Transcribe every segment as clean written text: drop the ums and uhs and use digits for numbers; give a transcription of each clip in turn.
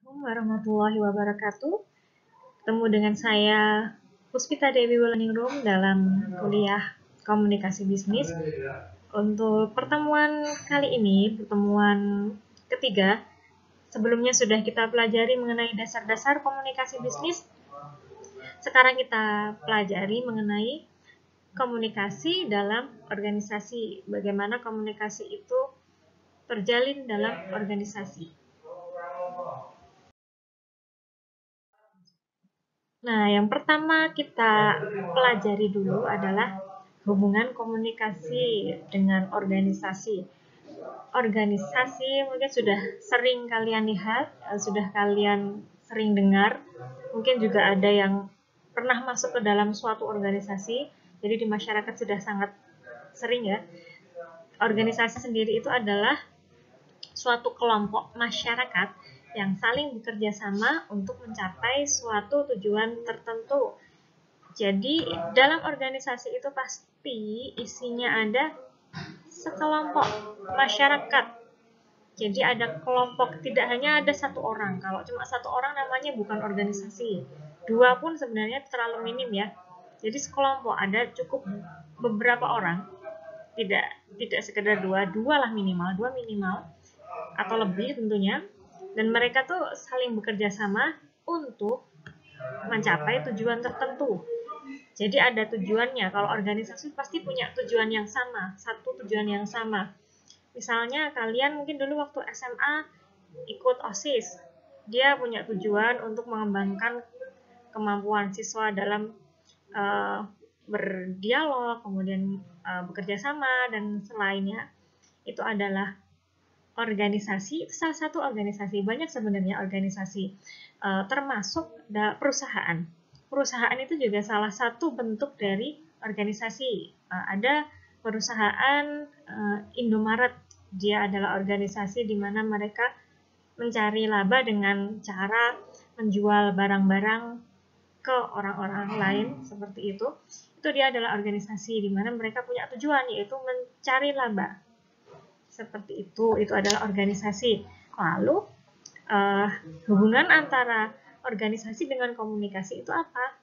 Assalamualaikum warahmatullahi wabarakatuh. Ketemu dengan saya Puspita Dewi Learning Room dalam kuliah komunikasi bisnis. Untuk pertemuan kali ini, pertemuan ketiga, sebelumnya sudah kita pelajari mengenai dasar-dasar komunikasi bisnis. Sekarang kita pelajari mengenai komunikasi dalam organisasi. Bagaimana komunikasi itu terjalin dalam organisasi. Nah, yang pertama kita pelajari dulu adalah hubungan komunikasi dengan organisasi. Organisasi mungkin sudah sering kalian lihat, sudah kalian sering dengar. Mungkin juga ada yang pernah masuk ke dalam suatu organisasi. Jadi di masyarakat sudah sangat sering ya. Organisasi sendiri itu adalah suatu kelompok masyarakat yang saling bekerja sama untuk mencapai suatu tujuan tertentu. Jadi, dalam organisasi itu pasti isinya ada sekelompok masyarakat. Jadi ada kelompok, tidak hanya ada satu orang. Kalau cuma satu orang namanya bukan organisasi. Dua pun sebenarnya terlalu minim ya. Jadi sekelompok ada cukup beberapa orang. Tidak sekedar dua lah minimal, dua minimal atau lebih tentunya. Dan mereka tuh saling bekerja sama untuk mencapai tujuan tertentu. Jadi ada tujuannya. Kalau organisasi pasti punya tujuan yang sama, satu tujuan yang sama. Misalnya kalian mungkin dulu waktu SMA ikut OSIS. Dia punya tujuan untuk mengembangkan kemampuan siswa dalam berdialog, kemudian bekerja sama dan selainnya. Itu adalah organisasi, salah satu organisasi, banyak sebenarnya organisasi, termasuk perusahaan. Perusahaan itu juga salah satu bentuk dari organisasi. Ada perusahaan Indomaret, dia adalah organisasi di mana mereka mencari laba dengan cara menjual barang-barang ke orang-orang lain seperti itu. Itu dia adalah organisasi di mana mereka punya tujuan, yaitu mencari laba. Seperti itu adalah organisasi. Lalu hubungan antara organisasi dengan komunikasi itu apa?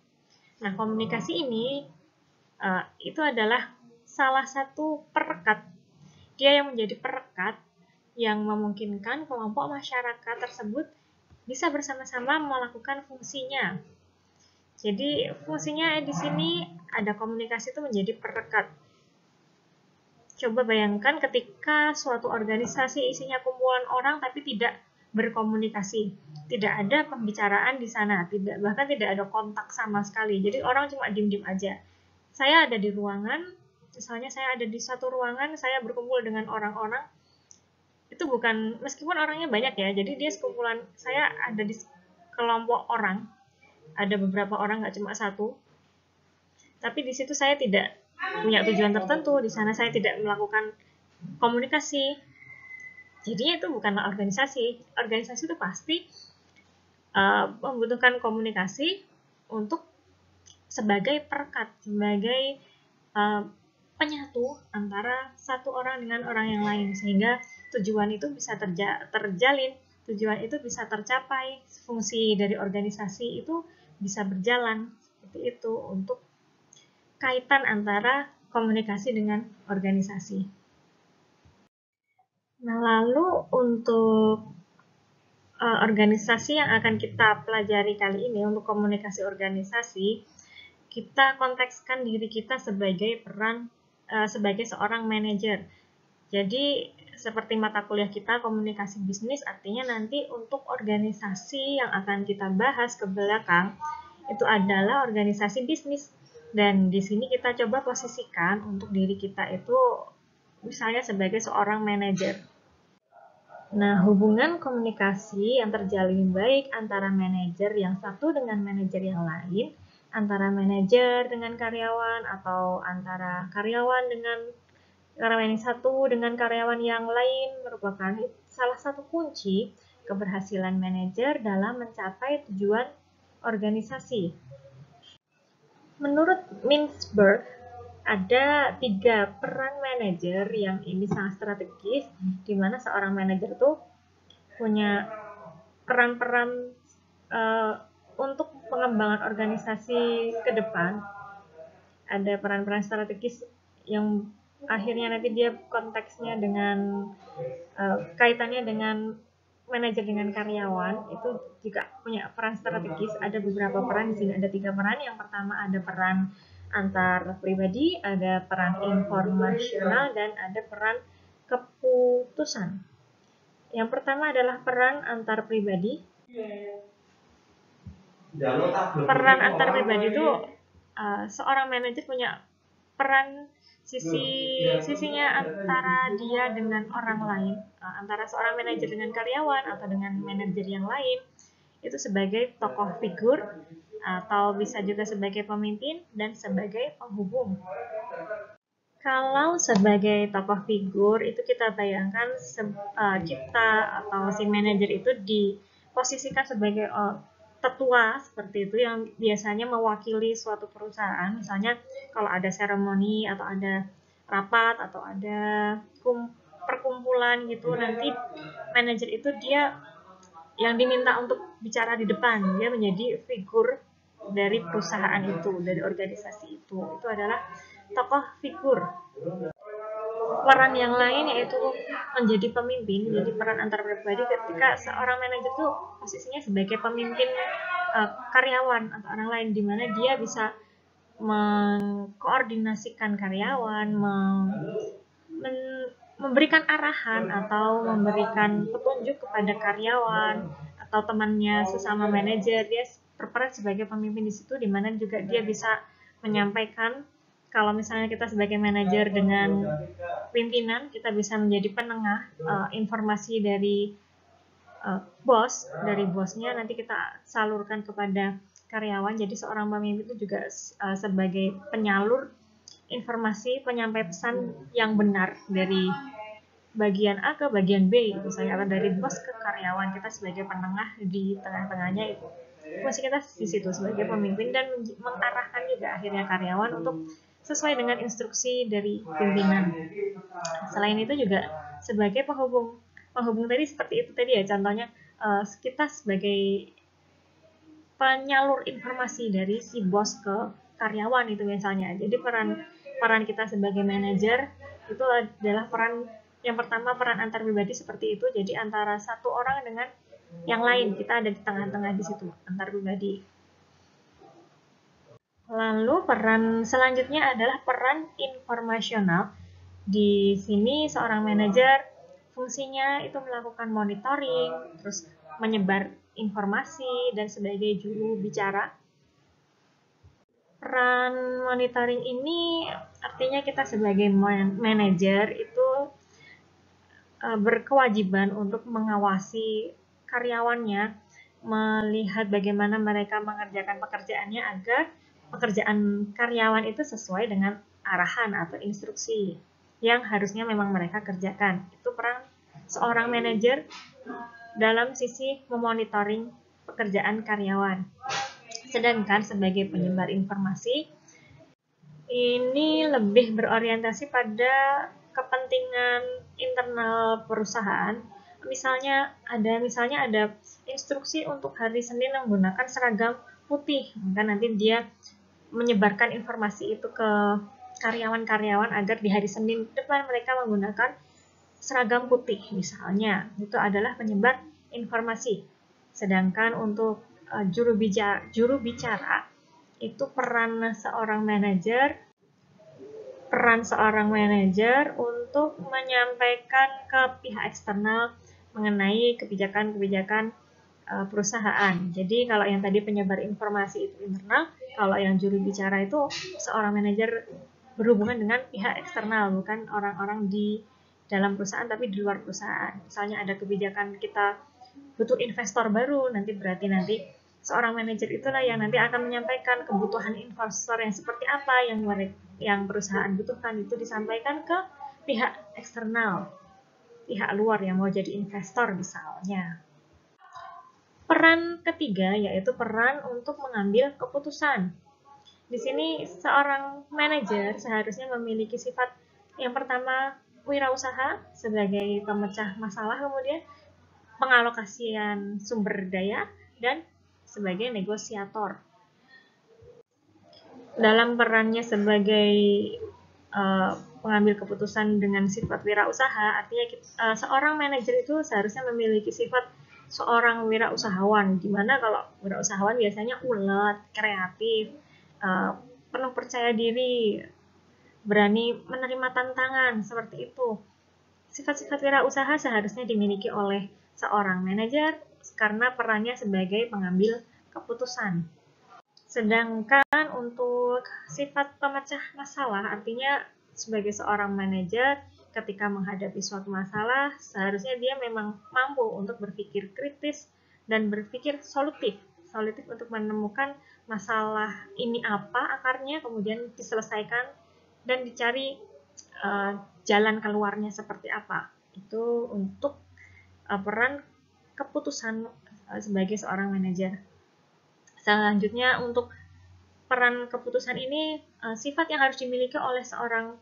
Nah, komunikasi ini itu adalah salah satu perekat. Dia yang menjadi perekat yang memungkinkan kelompok masyarakat tersebut bisa bersama-sama melakukan fungsinya. Jadi fungsinya di sini ada komunikasi itu menjadi perekat. Coba bayangkan ketika suatu organisasi isinya kumpulan orang tapi tidak berkomunikasi, tidak ada pembicaraan di sana, bahkan tidak ada kontak sama sekali. Jadi orang cuma diem-diem aja. Saya ada di ruangan, misalnya saya ada di satu ruangan, saya berkumpul dengan orang-orang, itu bukan, meskipun orangnya banyak ya, jadi dia sekumpulan, saya ada di kelompok orang, ada beberapa orang, nggak cuma satu, tapi di situ saya tidak punya tujuan tertentu, di sana saya tidak melakukan komunikasi. Jadinya itu bukanlah organisasi. Organisasi itu pasti membutuhkan komunikasi untuk sebagai perekat, sebagai penyatu antara satu orang dengan orang yang lain, sehingga tujuan itu bisa terjalin, tujuan itu bisa tercapai, fungsi dari organisasi itu bisa berjalan. Seperti itu untuk kaitan antara komunikasi dengan organisasi. Nah, lalu untuk organisasi yang akan kita pelajari kali ini, untuk komunikasi organisasi, kita kontekskan diri kita sebagai peran sebagai seorang manajer. Jadi seperti mata kuliah kita komunikasi bisnis, artinya nanti untuk organisasi yang akan kita bahas ke belakang itu adalah organisasi bisnis. Dan di sini kita coba posisikan untuk diri kita itu misalnya sebagai seorang manajer. Nah, hubungan komunikasi yang terjalin baik antara manajer yang satu dengan manajer yang lain, antara manajer dengan karyawan, atau antara karyawan dengan karyawan yang satu dengan karyawan yang lain merupakan salah satu kunci keberhasilan manajer dalam mencapai tujuan organisasi. Menurut Mintzberg, ada 3 peran manajer yang ini sangat strategis, di mana seorang manajer tuh punya peran-peran untuk pengembangan organisasi ke depan. Ada peran-peran strategis yang akhirnya nanti dia konteksnya dengan kaitannya dengan manajer dengan karyawan, itu juga punya peran strategis. Ada beberapa peran, di sini ada 3 peran. Yang pertama ada peran antar pribadi, ada peran informasional, dan ada peran keputusan. Yang pertama adalah peran antar pribadi. Peran antar pribadi itu seorang manajer punya peran sisinya antara dia dengan orang lain, antara seorang manajer dengan karyawan atau dengan manajer yang lain, itu sebagai tokoh figur atau bisa juga sebagai pemimpin dan sebagai penghubung. Kalau sebagai tokoh figur itu kita bayangkan kita atau si manajer itu diposisikan sebagai tetua seperti itu yang biasanya mewakili suatu perusahaan. Misalnya kalau ada seremoni atau ada rapat atau ada perkumpulan gitu, nanti manajer itu dia yang diminta untuk bicara di depan, dia menjadi figur dari perusahaan itu, dari organisasi itu adalah tokoh figur. Peran yang lain yaitu menjadi pemimpin, menjadi peran antar pribadi ketika seorang manajer itu posisinya sebagai pemimpin karyawan atau orang lain, di mana dia bisa mengkoordinasikan karyawan, memberikan arahan atau memberikan petunjuk kepada karyawan atau temannya sesama manajer. Dia berperan sebagai pemimpin di situ, di mana juga dia bisa menyampaikan. Kalau misalnya kita sebagai manajer dengan pimpinan, kita bisa menjadi penengah informasi dari dari bosnya, nanti kita salurkan kepada karyawan. Jadi seorang pemimpin itu juga sebagai penyalur informasi, penyampai pesan yang benar dari bagian A ke bagian B, itu saya dari bos ke karyawan. Kita sebagai penengah di tengah-tengahnya, itu fungsi kita di situ sebagai pemimpin dan mengarahkan juga akhirnya karyawan untuk sesuai dengan instruksi dari pimpinan. Selain itu juga sebagai penghubung tadi seperti itu tadi ya, contohnya kita sebagai penyalur informasi dari si bos ke karyawan itu misalnya. Jadi peran kita sebagai manajer itu adalah peran yang pertama, peran antar pribadi seperti itu. Jadi antara satu orang dengan yang lain, kita ada di tengah-tengah di situ, antar pribadi. Lalu peran selanjutnya adalah peran informasional. Di sini seorang manajer fungsinya itu melakukan monitoring, terus menyebar informasi dan sebagai juru bicara. Peran monitoring ini artinya kita sebagai manajer itu berkewajiban untuk mengawasi karyawannya, melihat bagaimana mereka mengerjakan pekerjaannya agar pekerjaan karyawan itu sesuai dengan arahan atau instruksi yang harusnya memang mereka kerjakan. Itu peran seorang manajer dalam sisi memonitoring pekerjaan karyawan. Sedangkan sebagai penyebar informasi, ini lebih berorientasi pada kepentingan internal perusahaan. Misalnya ada instruksi untuk hari Senin menggunakan seragam putih, maka nanti dia menyebarkan informasi itu ke karyawan-karyawan agar di hari Senin depan mereka menggunakan seragam putih misalnya. Itu adalah penyebar informasi. Sedangkan untuk juru bicara itu peran seorang manajer untuk menyampaikan ke pihak eksternal mengenai kebijakan-kebijakan perusahaan. Jadi kalau yang tadi penyebar informasi itu internal, kalau yang juru bicara itu seorang manajer berhubungan dengan pihak eksternal, bukan orang-orang di dalam perusahaan tapi di luar perusahaan. Misalnya ada kebijakan kita butuh investor baru, nanti seorang manajer itulah yang nanti akan menyampaikan kebutuhan investor yang seperti apa yang perusahaan butuhkan, itu disampaikan ke pihak eksternal, pihak luar yang mau jadi investor misalnya. Peran ketiga yaitu peran untuk mengambil keputusan. Di sini seorang manajer seharusnya memiliki sifat yang pertama wirausaha sebagai pemecah masalah, kemudian pengalokasian sumber daya, dan sebagai negosiator. Dalam perannya sebagai pengambil keputusan dengan sifat wirausaha, artinya seorang manajer itu seharusnya memiliki sifat seorang wirausahawan, dimana kalau wirausahawan biasanya ulet, kreatif, penuh percaya diri, berani menerima tantangan, seperti itu. Sifat-sifat wirausaha seharusnya dimiliki oleh seorang manajer karena perannya sebagai pengambil keputusan. Sedangkan untuk sifat pemecah masalah, artinya sebagai seorang manajer ketika menghadapi suatu masalah, seharusnya dia memang mampu untuk berpikir kritis dan berpikir solutif untuk menemukan masalah ini apa akarnya, kemudian diselesaikan dan dicari jalan keluarnya seperti apa. Itu untuk peran keputusan sebagai seorang manajer. Selanjutnya, untuk peran keputusan ini, sifat yang harus dimiliki oleh seorang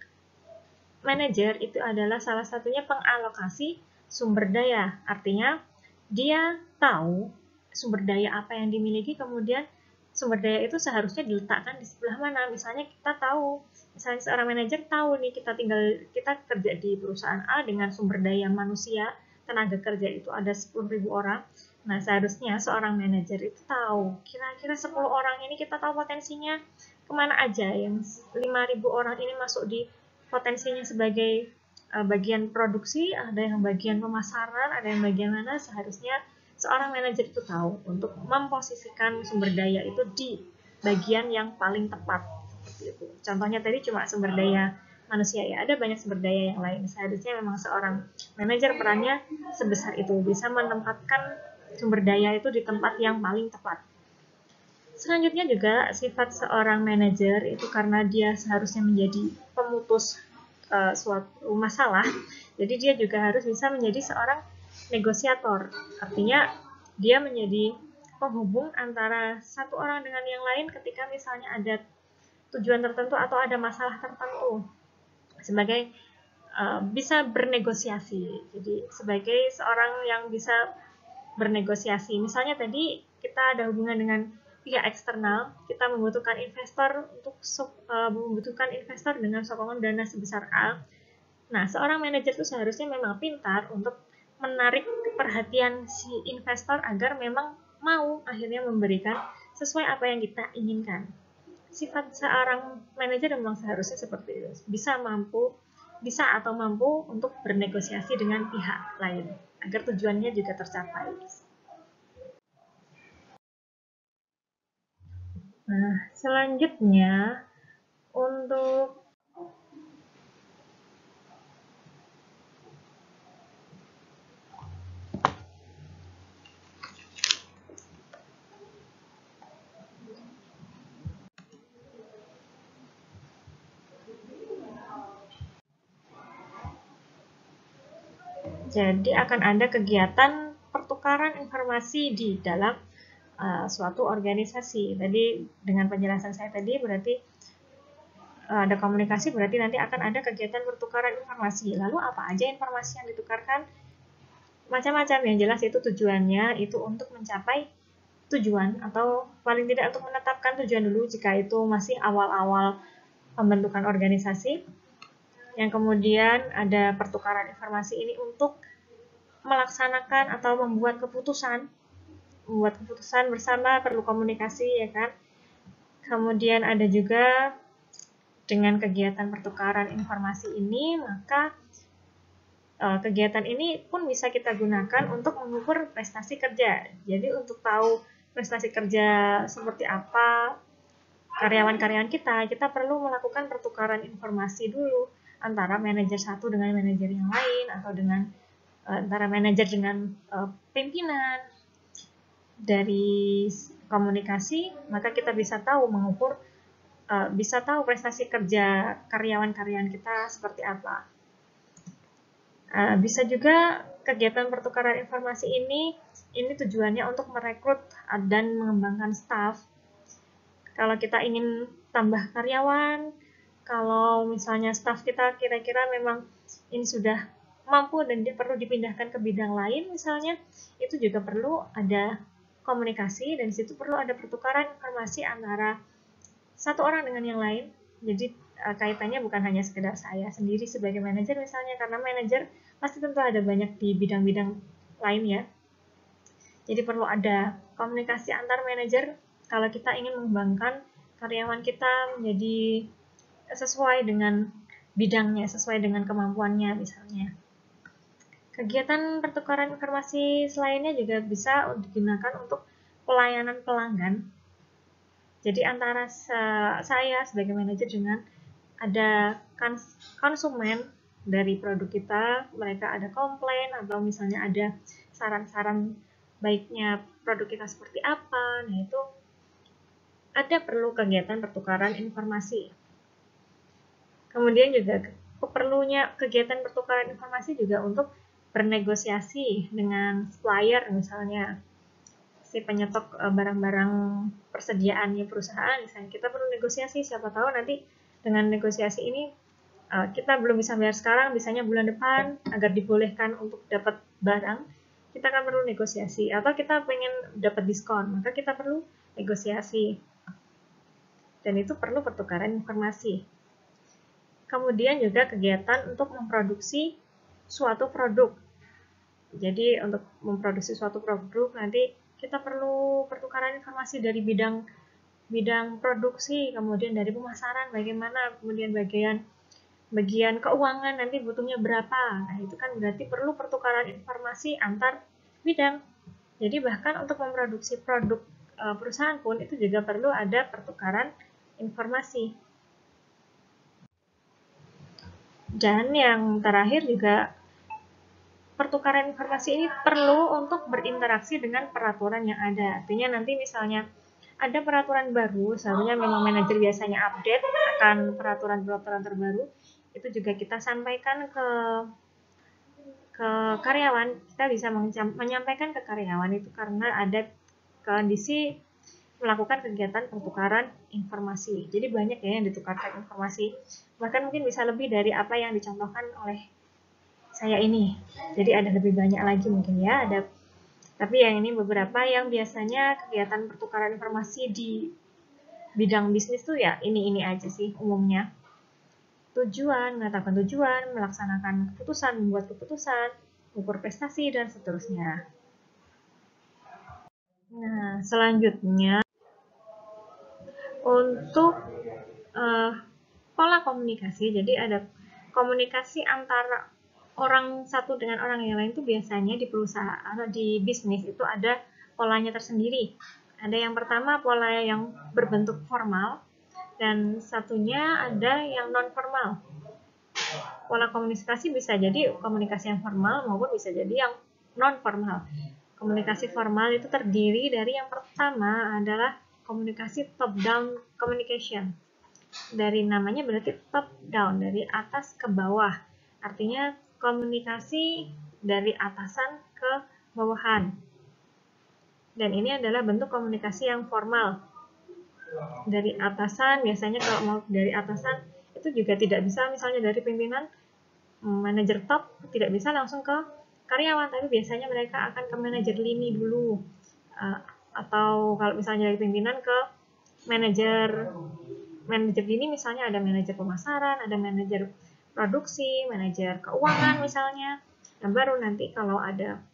manajer itu adalah salah satunya pengalokasi sumber daya. Artinya, dia tahu sumber daya apa yang dimiliki, kemudian sumber daya itu seharusnya diletakkan di sebelah mana. Misalnya misalnya seorang manajer tahu nih kita kerja di perusahaan A dengan sumber daya manusia, tenaga kerja itu ada 10.000 orang. Nah, seharusnya seorang manajer itu tahu kira-kira 10 orang ini kita tahu potensinya kemana aja. Yang 5.000 orang ini masuk di potensinya sebagai bagian produksi, ada yang bagian pemasaran, ada yang bagian mana. Seharusnya seorang manajer itu tahu untuk memposisikan sumber daya itu di bagian yang paling tepat. Gitu. Contohnya tadi cuma sumber daya manusia, ya ada banyak sumber daya yang lain. Seharusnya memang seorang manajer perannya sebesar itu, bisa menempatkan sumber daya itu di tempat yang paling tepat. Selanjutnya juga sifat seorang manajer itu karena dia seharusnya menjadi pemutus suatu masalah, jadi dia juga harus bisa menjadi seorang negosiator. Artinya dia menjadi penghubung antara satu orang dengan yang lain ketika misalnya ada tujuan tertentu atau ada masalah tertentu, sebagai bisa bernegosiasi. Jadi sebagai seorang yang bisa bernegosiasi. Misalnya tadi kita ada hubungan dengan pihak eksternal, kita membutuhkan investor dengan sokongan dana sebesar A. Nah, seorang manajer itu seharusnya memang pintar untuk menarik perhatian si investor agar memang mau akhirnya memberikan sesuai apa yang kita inginkan. Sifat seorang manajer memang seharusnya seperti itu, bisa atau mampu untuk bernegosiasi dengan pihak lain agar tujuannya juga tercapai. Nah, selanjutnya untuk jadi akan ada kegiatan pertukaran informasi di dalam suatu organisasi. Tadi dengan penjelasan saya tadi berarti ada komunikasi, berarti nanti akan ada kegiatan pertukaran informasi. Lalu apa aja informasi yang ditukarkan? Macam-macam, yang jelas itu tujuannya itu untuk mencapai tujuan atau paling tidak untuk menetapkan tujuan dulu jika itu masih awal-awal pembentukan organisasi. Yang kemudian ada pertukaran informasi ini untuk melaksanakan atau membuat keputusan bersama, perlu komunikasi, ya kan. Kemudian ada juga dengan kegiatan pertukaran informasi ini, maka kegiatan ini pun bisa kita gunakan untuk mengukur prestasi kerja. Jadi untuk tahu prestasi kerja seperti apa karyawan-karyawan kita perlu melakukan pertukaran informasi dulu antara manajer satu dengan manajer yang lain, atau dengan antara manajer dengan pimpinan. Dari komunikasi, maka kita bisa tahu mengukur, bisa tahu prestasi kerja karyawan-karyawan kita seperti apa. Bisa juga kegiatan pertukaran informasi ini tujuannya untuk merekrut dan mengembangkan staf. Kalau kita ingin tambah karyawan, kalau misalnya staf kita kira-kira memang ini sudah mampu dan dia perlu dipindahkan ke bidang lain misalnya, itu juga perlu ada komunikasi, dan di situ perlu ada pertukaran informasi antara satu orang dengan yang lain. Jadi kaitannya bukan hanya sekedar saya sendiri sebagai manajer misalnya, karena manajer pasti tentu ada banyak di bidang-bidang lain ya. Jadi perlu ada komunikasi antar manajer kalau kita ingin mengembangkan karyawan kita menjadi sesuai dengan bidangnya, sesuai dengan kemampuannya misalnya. Kegiatan pertukaran informasi selainnya juga bisa digunakan untuk pelayanan pelanggan. Jadi antara saya sebagai manajer dengan ada konsumen dari produk kita, mereka ada komplain atau misalnya ada saran-saran baiknya produk kita seperti apa, nah itu ada perlu kegiatan pertukaran informasi. Kemudian juga perlunya kegiatan pertukaran informasi juga untuk bernegosiasi dengan supplier misalnya, si penyetok barang-barang persediaannya perusahaan misalnya, kita perlu negosiasi, siapa tahu nanti dengan negosiasi ini kita belum bisa bayar sekarang, bisanya bulan depan, agar dibolehkan untuk dapat barang, kita akan perlu negosiasi. Atau kita pengen dapat diskon, maka kita perlu negosiasi. Dan itu perlu pertukaran informasi. Kemudian juga kegiatan untuk memproduksi suatu produk. Jadi untuk memproduksi suatu produk nanti kita perlu pertukaran informasi dari bidang produksi, kemudian dari pemasaran bagaimana, kemudian bagian keuangan nanti butuhnya berapa. Nah, itu kan berarti perlu pertukaran informasi antar bidang. Jadi bahkan untuk memproduksi produk perusahaan pun itu juga perlu ada pertukaran informasi. Dan yang terakhir juga pertukaran informasi ini perlu untuk berinteraksi dengan peraturan yang ada. Artinya nanti misalnya ada peraturan baru, seharusnya memang manajer biasanya update akan peraturan-peraturan terbaru, itu juga kita sampaikan ke karyawan. Kita bisa menyampaikan ke karyawan itu karena ada kondisi melakukan kegiatan pertukaran informasi. Jadi banyak ya yang ditukarkan informasi. Bahkan mungkin bisa lebih dari apa yang dicontohkan oleh saya ini. Jadi ada lebih banyak lagi mungkin ya. Tapi yang ini beberapa yang biasanya kegiatan pertukaran informasi di bidang bisnis tuh ya ini aja sih umumnya. Tujuan, menetapkan tujuan, melaksanakan keputusan, membuat keputusan, mengukur prestasi, dan seterusnya. Nah, selanjutnya untuk pola komunikasi. Jadi ada komunikasi antara orang satu dengan orang yang lain itu biasanya di perusahaan atau di bisnis itu ada polanya tersendiri. Ada yang pertama pola yang berbentuk formal, dan satunya ada yang non formal. Pola komunikasi bisa jadi komunikasi yang formal maupun bisa jadi yang non formal. Komunikasi formal itu terdiri dari yang pertama adalah komunikasi top down communication. Dari namanya berarti top down, dari atas ke bawah. Artinya komunikasi dari atasan ke bawahan. Dan ini adalah bentuk komunikasi yang formal. Dari atasan, biasanya kalau mau dari atasan itu juga tidak bisa misalnya dari pimpinan, manajer top tidak bisa langsung ke karyawan, tapi biasanya mereka akan ke manajer lini dulu. Atau kalau misalnya dari pimpinan ke manajer lini, misalnya ada manajer pemasaran, ada manajer produksi, manajer keuangan misalnya. Nah, baru nanti kalau ada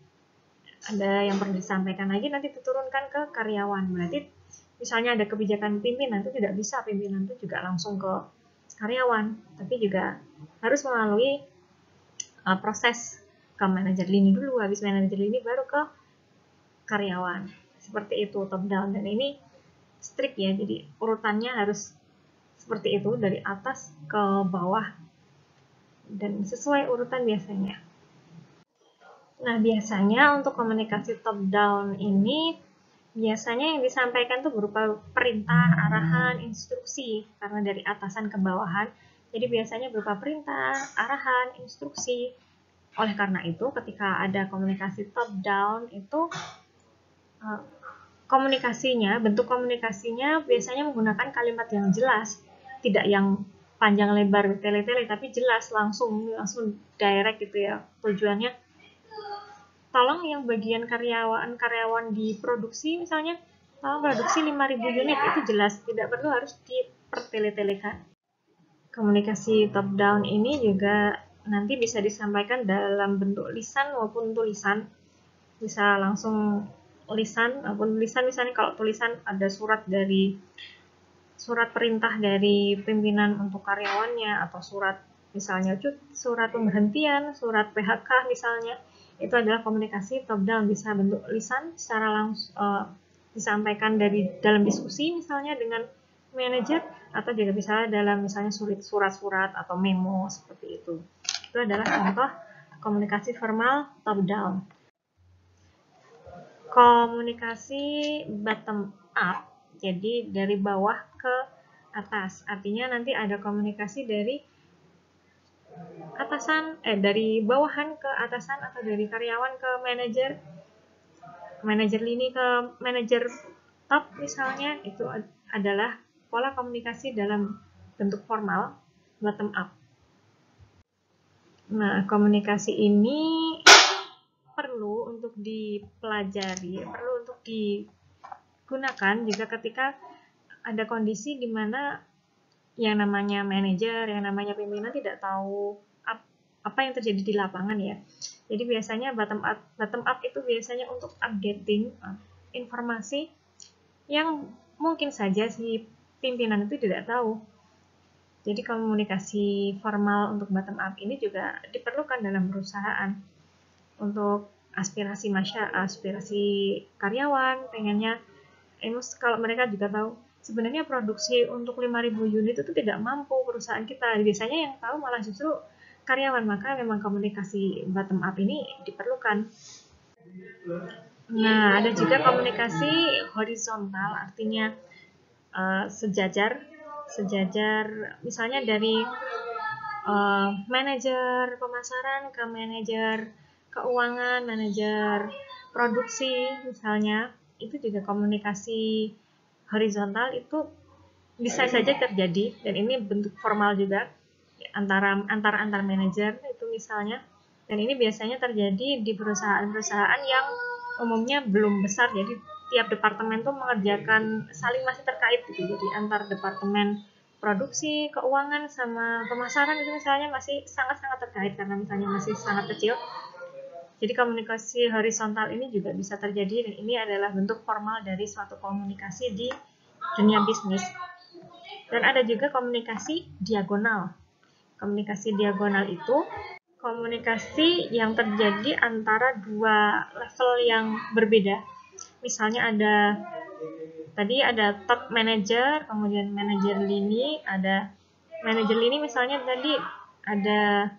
yang perlu disampaikan lagi nanti diturunkan ke karyawan. Berarti misalnya ada kebijakan pimpinan itu tidak bisa pimpinan itu juga langsung ke karyawan, tapi juga harus melalui proses ke manajer lini dulu, habis manajer lini baru ke karyawan. Seperti itu top down, dan ini strict ya, jadi urutannya harus seperti itu dari atas ke bawah dan sesuai urutan biasanya. Nah, biasanya untuk komunikasi top down ini biasanya yang disampaikan tuh berupa perintah, arahan, instruksi, karena dari atasan ke bawahan. Jadi biasanya berupa perintah, arahan, instruksi. Oleh karena itu, ketika ada komunikasi top down itu komunikasinya, bentuk komunikasinya biasanya menggunakan kalimat yang jelas, tidak yang panjang lebar bertele-tele, tapi jelas langsung direct gitu ya tujuannya. Tolong yang bagian karyawan di produksi misalnya, produksi 5.000 unit, itu jelas tidak perlu harus dipertele-telekan. Komunikasi top down ini juga nanti bisa disampaikan dalam bentuk lisan maupun tulisan. Bisa langsung lisan maupun tulisan, misalnya kalau tulisan ada surat perintah dari pimpinan untuk karyawannya, atau surat misalnya surat pemberhentian, surat PHK misalnya, itu adalah komunikasi top down, bisa bentuk lisan secara langsung disampaikan dari dalam diskusi misalnya dengan manajer, atau juga bisa dalam misalnya surat-surat atau memo seperti itu. Itu adalah contoh komunikasi formal top down. Komunikasi bottom up, jadi dari bawah ke atas, artinya nanti ada komunikasi dari atasan, dari bawahan ke atasan, atau dari karyawan ke manajer lini ke manajer top misalnya. Itu adalah pola komunikasi dalam bentuk formal bottom up. Nah, komunikasi ini perlu untuk dipelajari, perlu untuk digunakan juga ketika ada kondisi di mana yang namanya manajer, yang namanya pimpinan tidak tahu apa yang terjadi di lapangan ya. Jadi biasanya bottom up itu biasanya untuk updating informasi yang mungkin saja si pimpinan itu tidak tahu. Jadi komunikasi formal untuk bottom up ini juga diperlukan dalam perusahaan untuk aspirasi karyawan, pengennya kalau mereka juga tahu sebenarnya produksi untuk 5.000 unit itu tidak mampu perusahaan kita. Biasanya yang tahu malah justru karyawan, maka memang komunikasi bottom up ini diperlukan. Nah, ada juga komunikasi horizontal, artinya sejajar, misalnya dari manajer pemasaran ke manajer keuangan, manajer produksi misalnya. Itu juga komunikasi horizontal, itu bisa saja terjadi, dan ini bentuk formal juga antar manajer itu misalnya. Dan ini biasanya terjadi di perusahaan-perusahaan yang umumnya belum besar, jadi tiap departemen tuh mengerjakan saling masih terkait gitu. Jadi antar departemen produksi, keuangan, sama pemasaran itu misalnya masih sangat-sangat terkait karena misalnya masih sangat kecil. Jadi komunikasi horizontal ini juga bisa terjadi, dan ini adalah bentuk formal dari suatu komunikasi di dunia bisnis. Dan ada juga komunikasi diagonal. Komunikasi diagonal itu komunikasi yang terjadi antara dua level yang berbeda. Misalnya tadi ada top manager, kemudian manajer lini, ada manajer lini misalnya tadi ada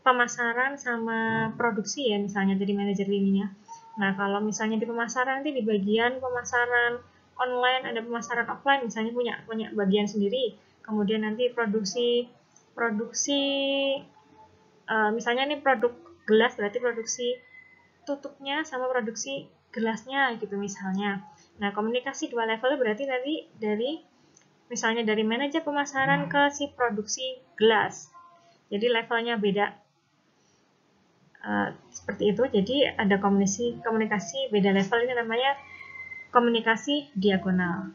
pemasaran sama produksi ya, misalnya jadi manajer lininya. Nah, kalau misalnya di pemasaran, nanti di bagian pemasaran online, ada pemasaran offline, misalnya punya bagian sendiri. Kemudian nanti produksi misalnya ini produk gelas, berarti produksi tutupnya sama produksi gelasnya gitu misalnya. Nah, komunikasi dua level berarti tadi misalnya dari manajer pemasaran ke si produksi gelas. Jadi levelnya beda. Seperti itu. Jadi ada komunikasi beda level, ini namanya komunikasi diagonal.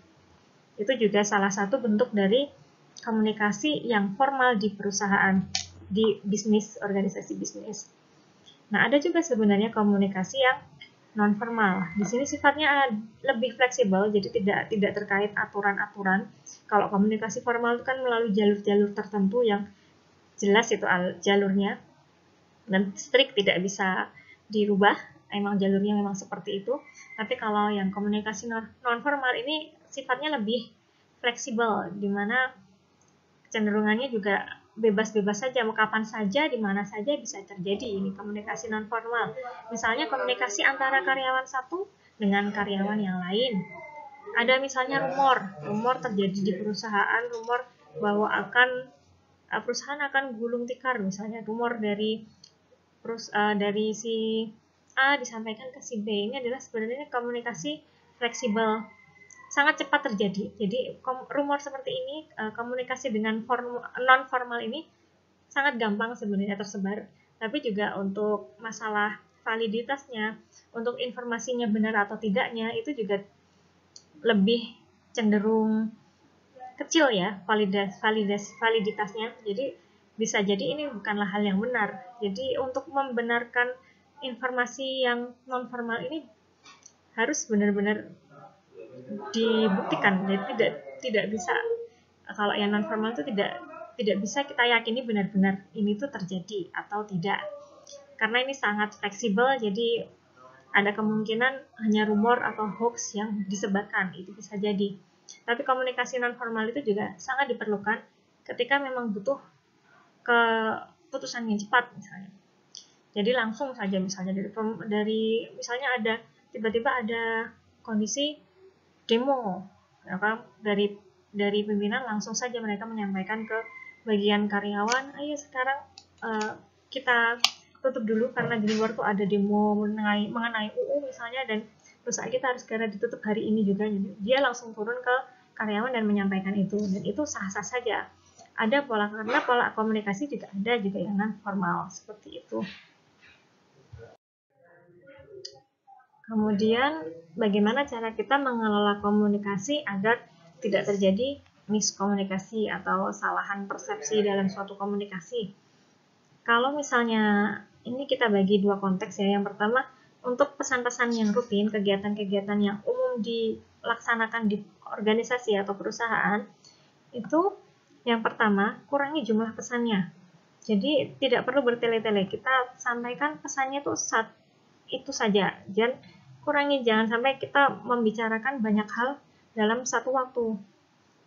Itu juga salah satu bentuk dari komunikasi yang formal di perusahaan, di bisnis, organisasi bisnis. Nah, ada juga sebenarnya komunikasi yang non formal. Di sini sifatnya lebih fleksibel, jadi tidak terkait aturan-aturan. Kalau komunikasi formal itu kan melalui jalur-jalur tertentu yang jelas itu jalurnya, dan strict, tidak bisa dirubah, emang jalurnya memang seperti itu. Tapi kalau yang komunikasi non formal ini sifatnya lebih fleksibel, di mana kecenderungannya juga bebas-bebas saja, kapan saja, di mana saja bisa terjadi. Ini komunikasi non formal. Misalnya komunikasi antara karyawan satu dengan karyawan yang lain. Ada misalnya rumor terjadi di perusahaan, rumor bahwa perusahaan akan gulung tikar, misalnya rumor dari si A disampaikan ke si B. Ini adalah sebenarnya komunikasi fleksibel. sangat cepat terjadi. Jadi rumor seperti ini, komunikasi dengan non formal ini sangat gampang sebenarnya tersebar. Tapi juga untuk masalah validitasnya, untuk informasinya benar atau tidaknya, itu juga lebih cenderung kecil ya validitasnya. Jadi bisa jadi ini bukanlah hal yang benar. Jadi untuk membenarkan informasi yang non formal ini harus benar-benar dibuktikan. Jadi tidak bisa, kalau yang non formal itu tidak bisa kita yakini benar-benar ini tuh terjadi atau tidak, karena ini sangat fleksibel. Jadi ada kemungkinan hanya rumor atau hoax yang disebarkan, itu bisa jadi. Tapi komunikasi non formal itu juga sangat diperlukan ketika memang butuh keputusan yang cepat misalnya. Jadi langsung saja misalnya dari misalnya ada tiba-tiba ada kondisi demo, dari pimpinan langsung saja mereka menyampaikan ke bagian karyawan, ayo sekarang kita tutup dulu karena di luar tuh ada demo mengenai UU misalnya, dan perusahaan kita harus segera ditutup hari ini juga. Jadi dia langsung turun ke karyawan dan menyampaikan itu, dan itu sah-sah saja. Ada karena pola komunikasi juga ada juga yang non formal seperti itu. Kemudian bagaimana cara kita mengelola komunikasi agar tidak terjadi miskomunikasi atau kesalahan persepsi dalam suatu komunikasi. Kalau misalnya ini kita bagi dua konteks ya. Yang pertama, untuk pesan-pesan yang rutin, kegiatan-kegiatan yang umum dilaksanakan di organisasi atau perusahaan, itu yang pertama, kurangi jumlah pesannya. Jadi tidak perlu bertele-tele, kita sampaikan pesannya itu saja. Dan jangan sampai kita membicarakan banyak hal dalam satu waktu.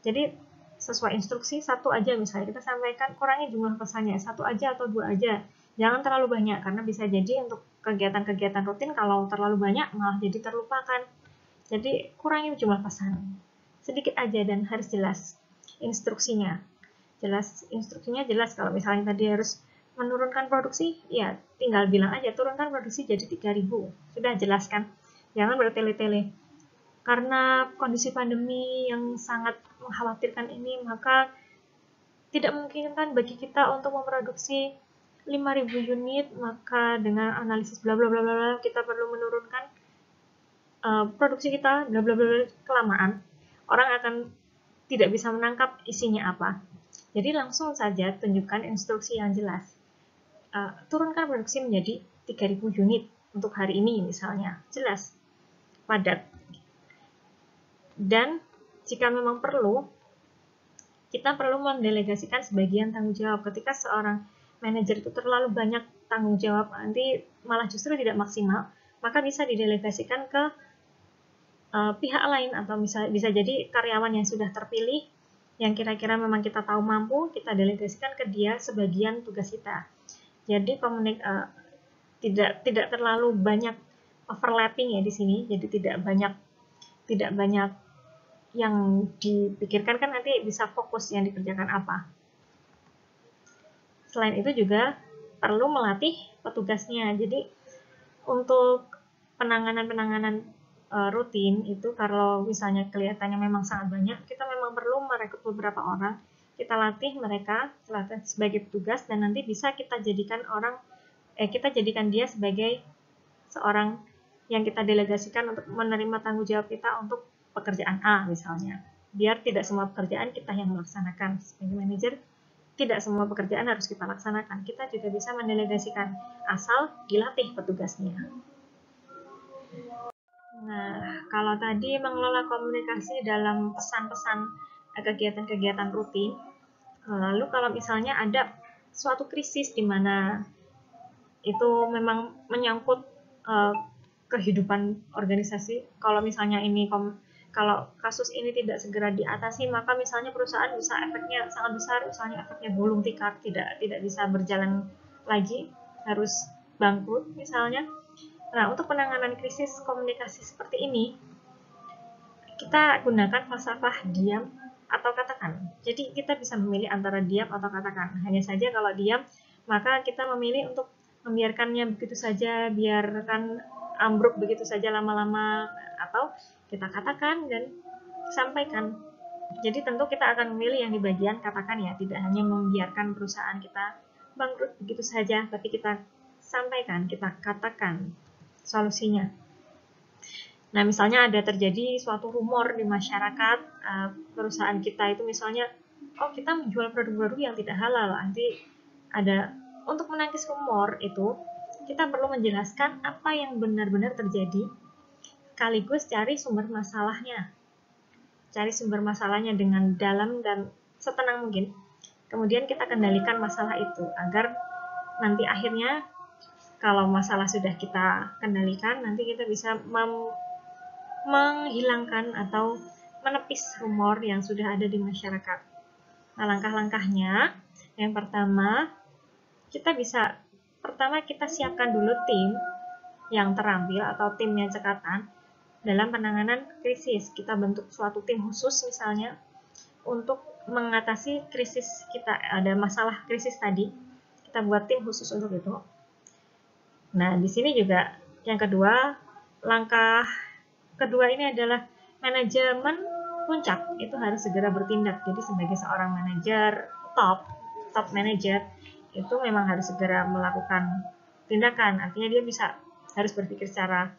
Jadi sesuai instruksi satu aja misalnya kita sampaikan, kurangi jumlah pesannya, satu aja atau dua aja. Jangan terlalu banyak, karena bisa jadi untuk kegiatan-kegiatan rutin kalau terlalu banyak malah jadi terlupakan. Jadi kurangi jumlah pesan, sedikit aja dan harus jelas instruksinya. Instruksinya jelas. Kalau misalnya tadi harus menurunkan produksi, ya tinggal bilang aja turunkan produksi jadi 3.000. Sudah jelaskan. Jangan bertele-tele. Karena kondisi pandemi yang sangat mengkhawatirkan ini, maka tidak memungkinkan bagi kita untuk memproduksi 5.000 unit, maka dengan analisis bla bla bla bla kita perlu menurunkan produksi kita bla bla bla. Kelamaan orang akan tidak bisa menangkap isinya apa. Jadi langsung saja tunjukkan instruksi yang jelas. Turunkan produksi menjadi 3.000 unit untuk hari ini misalnya. Jelas, padat. Dan jika memang perlu, kita perlu mendelegasikan sebagian tanggung jawab. Ketika seorang manajer itu terlalu banyak tanggung jawab, nanti malah justru tidak maksimal, maka bisa didelegasikan ke pihak lain, atau bisa jadi karyawan yang sudah terpilih, yang kira-kira memang kita tahu mampu, kita delegasikan ke dia sebagian tugas kita. Jadi tidak terlalu banyak overlapping ya di sini. Jadi tidak banyak yang dipikirkan, kan nanti bisa fokus yang dikerjakan apa. Selain itu juga perlu melatih petugasnya. Jadi untuk penanganan rutin itu, kalau misalnya kelihatannya memang sangat banyak, kita memang perlu merekrut beberapa orang, kita latih mereka sebagai petugas, dan nanti bisa kita jadikan dia sebagai seorang yang kita delegasikan untuk menerima tanggung jawab kita untuk pekerjaan A misalnya. Biar tidak semua pekerjaan kita yang melaksanakan. Sebagai manajer, tidak semua pekerjaan harus kita laksanakan. Kita juga bisa mendelegasikan, asal dilatih petugasnya. Nah, kalau tadi mengelola komunikasi dalam pesan-pesan kegiatan-kegiatan rutin, lalu kalau misalnya ada suatu krisis di mana itu memang menyangkut kehidupan organisasi, kalau misalnya kalau kasus ini tidak segera diatasi, maka misalnya perusahaan bisa efeknya sangat besar, misalnya efeknya gulung tikar, tidak bisa berjalan lagi, harus bangkrut misalnya. Nah, untuk penanganan krisis komunikasi seperti ini, kita gunakan falsafah diam atau katakan. Jadi kita bisa memilih antara diam atau katakan. Hanya saja kalau diam, maka kita memilih untuk membiarkannya begitu saja, biarkan ambruk begitu saja lama-lama, atau kita katakan dan sampaikan. Jadi tentu kita akan memilih yang di bagian katakan ya, tidak hanya membiarkan perusahaan kita bangkrut begitu saja, tapi kita sampaikan, kita katakan solusinya. Nah, misalnya ada terjadi suatu rumor di masyarakat, perusahaan kita itu misalnya, oh kita menjual produk baru yang tidak halal, nanti ada, untuk menangkis rumor itu, kita perlu menjelaskan apa yang benar-benar terjadi, sekaligus cari sumber masalahnya. Cari sumber masalahnya dengan dalam dan setenang mungkin. Kemudian kita kendalikan masalah itu, agar nanti akhirnya, kalau masalah sudah kita kendalikan, nanti kita bisa menghilangkan atau menepis rumor yang sudah ada di masyarakat. Nah, langkah-langkahnya, yang pertama, kita siapkan dulu tim yang terampil atau tim yang cekatan dalam penanganan krisis. Kita bentuk suatu tim khusus misalnya untuk mengatasi krisis kita, ada masalah krisis tadi, kita buat tim khusus untuk itu. Nah, di sini juga yang kedua, langkah kedua ini adalah manajemen puncak itu harus segera bertindak. Jadi sebagai seorang manajer top manager itu memang harus segera melakukan tindakan. Artinya dia harus berpikir secara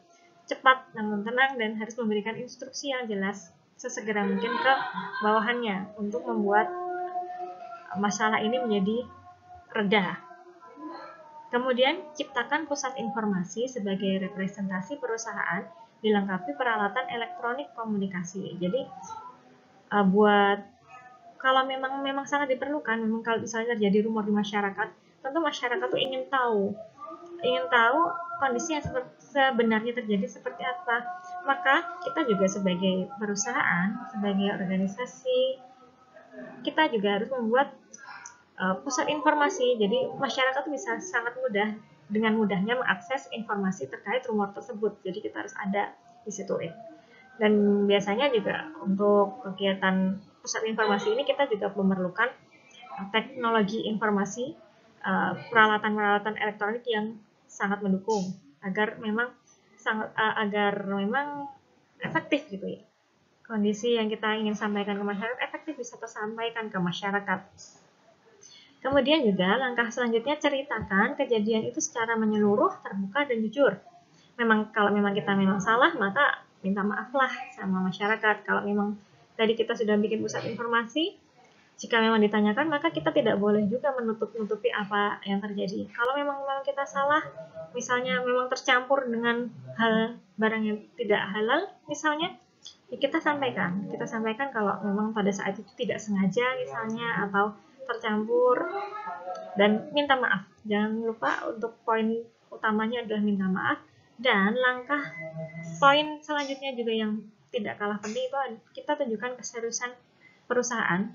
cepat namun tenang dan harus memberikan instruksi yang jelas sesegera mungkin ke bawahannya untuk membuat masalah ini menjadi reda. Kemudian ciptakan pusat informasi sebagai representasi perusahaan dilengkapi peralatan elektronik komunikasi. Jadi kalau memang sangat diperlukan, memang kalau misalnya terjadi rumor di masyarakat, tentu masyarakat tuh ingin tahu kondisi yang sebenarnya terjadi seperti apa. Maka kita juga sebagai perusahaan, sebagai organisasi, kita juga harus membuat pusat informasi. Jadi masyarakat bisa sangat dengan mudahnya mengakses informasi terkait rumor tersebut. Jadi kita harus ada di situ ya. Dan biasanya juga untuk kegiatan pusat informasi ini kita juga memerlukan teknologi informasi, peralatan-peralatan elektronik yang sangat mendukung agar memang efektif gitu ya. Kondisi yang kita ingin sampaikan ke masyarakat efektif bisa tersampaikan ke masyarakat. Kemudian juga langkah selanjutnya, ceritakan kejadian itu secara menyeluruh, terbuka, dan jujur. Kalau memang kita salah, maka minta maaflah sama masyarakat. Kalau memang tadi kita sudah bikin pusat informasi, jika memang ditanyakan, maka kita tidak boleh juga menutup-nutupi apa yang terjadi. Kalau memang kita salah, misalnya memang tercampur dengan barang yang tidak halal, misalnya, ya kita sampaikan kalau memang pada saat itu tidak sengaja misalnya, atau tercampur, dan minta maaf. Jangan lupa untuk poin utamanya adalah minta maaf. Dan poin selanjutnya juga yang tidak kalah penting itu kita tunjukkan keseriusan perusahaan,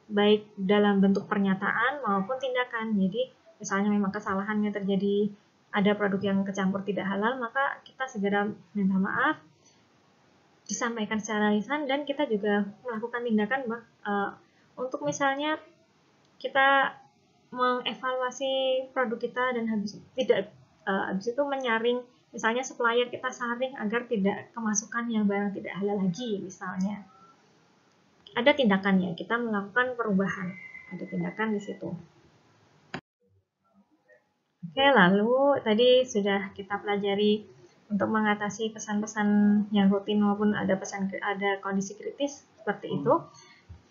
baik dalam bentuk pernyataan maupun tindakan. Jadi misalnya memang kesalahannya terjadi, ada produk yang kecampur tidak halal, maka kita segera minta maaf, disampaikan secara lisan, dan kita juga melakukan tindakan untuk misalnya kita mengevaluasi produk kita dan habis itu menyaring, misalnya supplier kita saring agar tidak kemasukan yang barang tidak halal lagi misalnya. Ada tindakannya, kita melakukan perubahan, ada tindakan di situ. Oke, lalu tadi sudah kita pelajari untuk mengatasi pesan-pesan yang rutin maupun ada kondisi kritis seperti itu.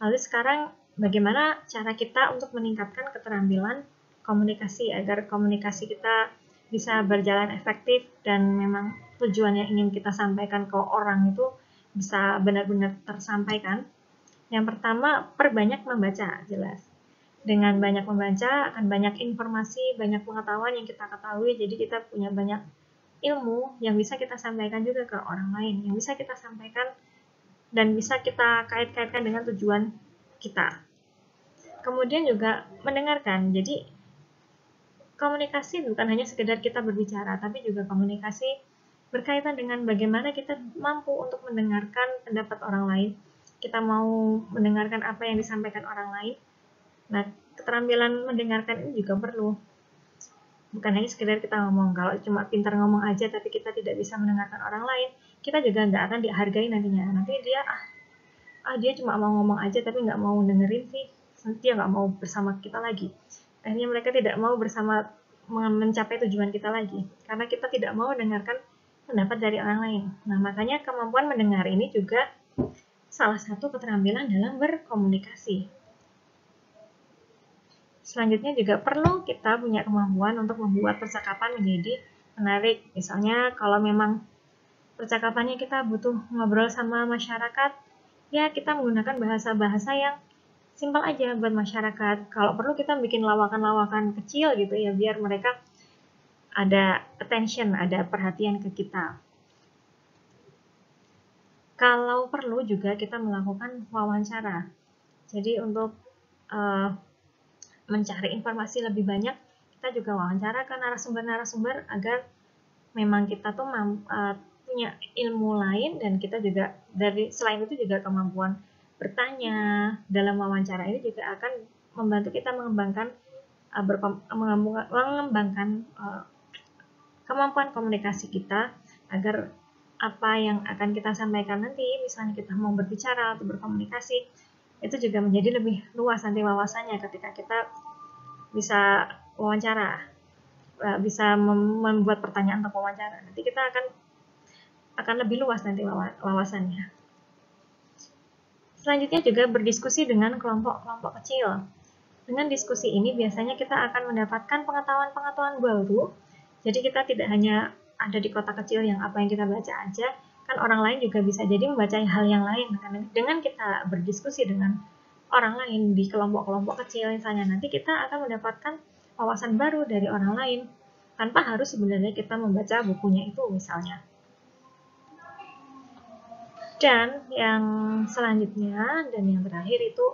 Lalu sekarang bagaimana cara kita untuk meningkatkan keterampilan komunikasi agar komunikasi kita bisa berjalan efektif dan memang tujuan yang ingin kita sampaikan ke orang itu bisa benar-benar tersampaikan. Yang pertama, perbanyak membaca, jelas. Dengan banyak membaca akan banyak informasi, banyak pengetahuan yang kita ketahui, jadi kita punya banyak ilmu yang bisa kita sampaikan juga ke orang lain, yang bisa kita sampaikan dan bisa kita kait-kaitkan dengan tujuan kita. Kemudian juga mendengarkan. Jadi komunikasi bukan hanya sekedar kita berbicara, tapi juga komunikasi berkaitan dengan bagaimana kita mampu untuk mendengarkan pendapat orang lain. Kita mau mendengarkan apa yang disampaikan orang lain. Nah, keterampilan mendengarkan ini juga perlu. bukan hanya sekedar kita ngomong. Kalau cuma pintar ngomong aja tapi kita tidak bisa mendengarkan orang lain, kita juga nggak akan dihargai nantinya. Nanti dia cuma mau ngomong aja tapi nggak mau dengerin sih, dia nggak mau bersama kita lagi. Akhirnya mereka tidak mau bersama mencapai tujuan kita lagi, karena kita tidak mau mendengarkan pendapat dari orang lain. Nah, makanya kemampuan mendengar ini juga salah satu keterampilan dalam berkomunikasi. Selanjutnya juga perlu kita punya kemampuan untuk membuat percakapan menjadi menarik. Misalnya kalau memang percakapannya kita butuh ngobrol sama masyarakat, ya kita menggunakan bahasa-bahasa yang simpel aja buat masyarakat. Kalau perlu kita bikin lawakan-lawakan kecil gitu ya, biar mereka ada attention, ada perhatian ke kita. Kalau perlu juga kita melakukan wawancara. Jadi untuk mencari informasi lebih banyak, kita juga wawancara ke narasumber-narasumber agar memang kita tuh punya ilmu lain, dan kita juga selain itu juga kemampuan bertanya dalam wawancara ini juga akan membantu kita mengembangkan kemampuan komunikasi kita, agar apa yang akan kita sampaikan nanti, misalnya kita mau berbicara atau berkomunikasi, itu juga menjadi lebih luas nanti wawasannya ketika kita bisa wawancara, bisa membuat pertanyaan untuk wawancara. Nanti kita akan lebih luas nanti wawasannya. Selanjutnya juga berdiskusi dengan kelompok-kelompok kecil. Dengan diskusi ini biasanya kita akan mendapatkan pengetahuan-pengetahuan baru. Jadi kita tidak hanya ada di kota kecil yang apa yang kita baca aja, kan orang lain juga bisa jadi membaca hal yang lain. Dengan kita berdiskusi dengan orang lain di kelompok-kelompok kecil misalnya, nanti kita akan mendapatkan wawasan baru dari orang lain tanpa harus sebenarnya kita membaca bukunya itu misalnya. Dan yang selanjutnya dan yang terakhir itu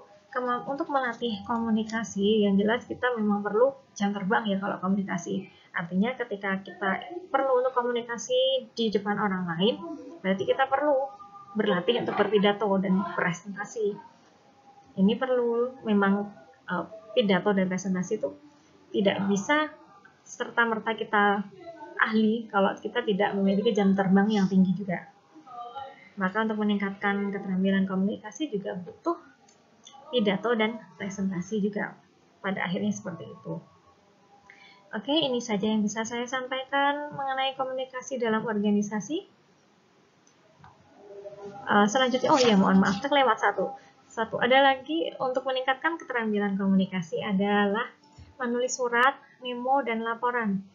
untuk melatih komunikasi, yang jelas kita memang perlu jam terbang ya kalau komunikasi. Artinya ketika kita perlu untuk komunikasi di depan orang lain, berarti kita perlu berlatih untuk berpidato dan presentasi. Ini perlu memang pidato dan presentasi itu tidak bisa serta-merta kita ahli kalau kita tidak memiliki jam terbang yang tinggi juga. Maka untuk meningkatkan keterampilan komunikasi juga butuh pidato dan presentasi juga. Pada akhirnya seperti itu. Oke, ini saja yang bisa saya sampaikan mengenai komunikasi dalam organisasi. Selanjutnya, mohon maaf, terlewat satu. Ada lagi untuk meningkatkan keterampilan komunikasi adalah menulis surat, memo, dan laporan.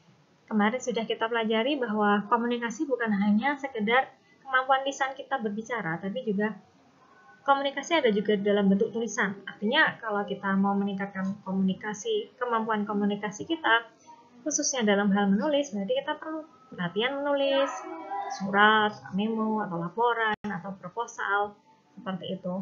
Kemarin sudah kita pelajari bahwa komunikasi bukan hanya sekedar kemampuan lisan kita berbicara, tapi juga komunikasi ada juga dalam bentuk tulisan. Artinya kalau kita mau meningkatkan kemampuan komunikasi kita, khususnya dalam hal menulis, berarti kita perlu latihan menulis surat, memo, atau laporan, atau proposal, seperti itu.